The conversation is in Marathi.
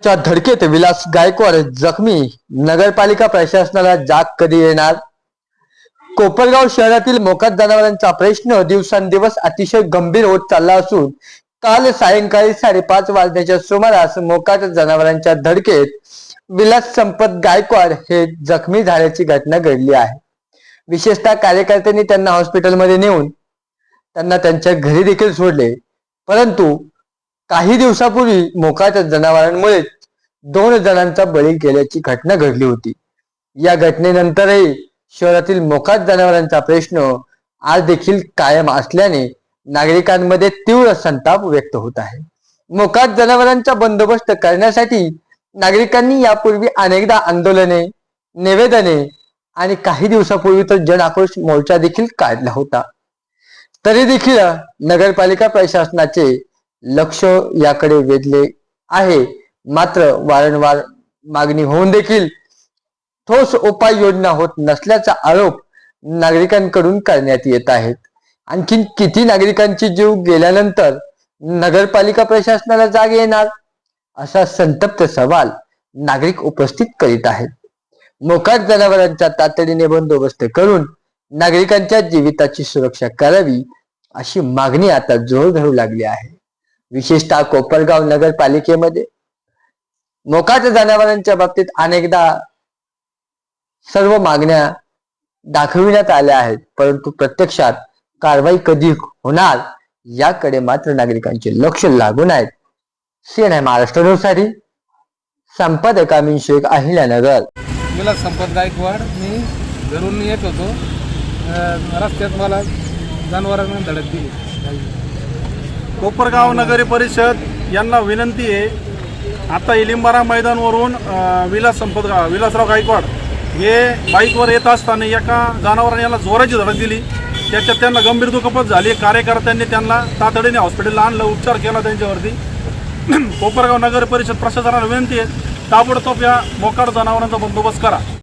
च्या धडकेत विलास गायकवाड जखमी. नगरपालिका प्रशासनाला जाग कधी येणार? कोपरगाव शहरातील मोकाट जनावरांचा प्रश्न दिवसेंदिवस अतिशय गंभीर होत चालला असून काल सायंकाळी 5:30 वाजण्याच्या सुमारास मोकाट जनावरांच्या धडकेत विलास संपत गायकवाड हे जखमी झाल्याची घटना घडली आहे. विशेषतः कार्यकर्त्यांनी त्यांना हॉस्पिटलमध्ये नेऊन त्यांना त्यांच्या घरी देखील सोडले, परंतु काही दिवसापूर्वी मोकाट जनावरांमुळे 2 जणांचा बळी गेल्याची घटना घडली होती. या घटनेनंतरही शहरातील मोकाट जनावरांचा प्रश्न आज देखील कायम असल्याने नागरिकांमध्ये तीव्र संताप व्यक्त होत आहे. मोकाट जनावरांचा बंदोबस्त करण्यासाठी नागरिकांनी यापूर्वी अनेकदा आंदोलने, निवेदने आणि काही दिवसापूर्वी तर जन आक्रोश मोर्चा देखील काढला होता. तरी देखील नगरपालिका प्रशासनाचे लक्ष याकडे वेधले आहे. मात्र वारंवार मागणी होऊन देखील ठोस उपाययोजना होत नसल्याचा आरोप नागरिकांकडून करण्यात येत आहेत. आणखीन किती नागरिकांचे जीव गेल्यानंतर नगरपालिका प्रशासनाला जाग येणार, असा संतप्त सवाल नागरिक उपस्थित करीत आहेत. मोकाट जनावरांचा तातडीने बंदोबस्त करून नागरिकांच्या जीविताची सुरक्षा करावी, अशी मागणी आता जोर धरू लागली आहे. विशेषतः कोपरगाव नगरपालिकेमध्ये मोकाट जनावरांच्या बाबतीत अनेकदा सर्व मागण्या दाखविण्यात आल्या आहेत, परंतु प्रत्यक्षात कारवाई कधी होणार याकडे मात्र नागरिकांचे लक्ष लागून आहेत. CNN महाराष्ट्र न्यूजसाठी संपादक अमीन शेख, अहिल्यानगर. मला संपत गायकवाड. मी घरून येत होतो, रस्त्यात मला जनावरांना धडक दिली. कोपरगाव नगर परिषद यांना विनंती आहे, आता इलिंबारा मैदानवरून विलासराव गायकवाड हे बाईकवर येत असताना एका जनावराने याला जोराची धडक दिली. त्याच्यात त्यांना गंभीर दुखापत झाली. कार्यकर्त्यांनी त्यांना तातडीने हॉस्पिटलला आणलं, उपचार केला त्यांच्यावरती. कोपरगाव नगर परिषद प्रशासनाला विनंती आहे, ताबडतोब या मोकाट जनावरांचा बंदोबस्त करा.